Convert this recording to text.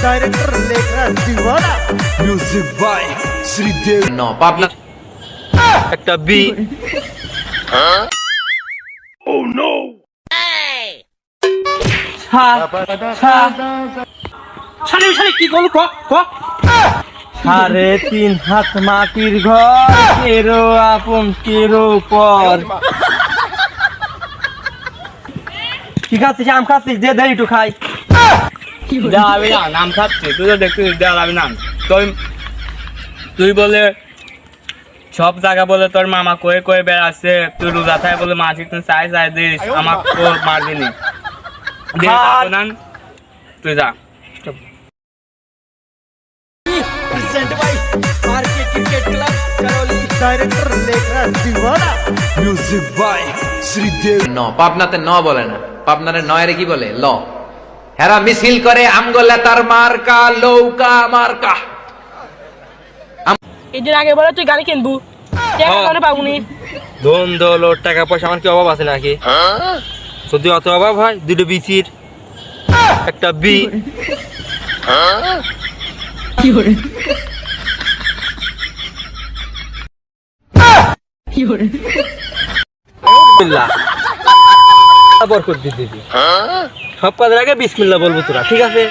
director Lekhraj दीवाना music by Shridev ন পাবনা একটা বি কি করলো ক 3.5 হাত মাটির ঘর কেরো আপন কেরো পর কি খাচ্ছিস আম খাচ্ছিস যে দেয় একটু খাই আমি না নাম খাচ্ছি তুই তো দেখছিস আমি নাম তুই বলে সব জায়গা বলে তোর মামা কয়ে কয়ে বেড়াচ্ছে তুই রোজা থাকে বলে মাঝি তুই চাই চাই দিস আমাকে তো মারবি নি তুই যা present by R K cricket club Karauli director Lekhraj दीवाना म्यूजिक बाय श्रीदेव ন পাবনাতে ন বলে না পাবনারে নয়ের কি বলে ল হেরা মিছিল করে আমগোলা তার মার্কা লৌকা মার্কা এদের আগে বলে তুই গাড়ি কিনবু টাকা করে পাবুনি ধন দৌলত টাকা পয়সা আমার কি অভাব আছে নাকি যদি অত অভাব হয় দুটো বিচির একটা বি বরকত দিতে দিবি সব কাজের আগে বিসমিল্লাহ বলবো তোরা ঠিক আছে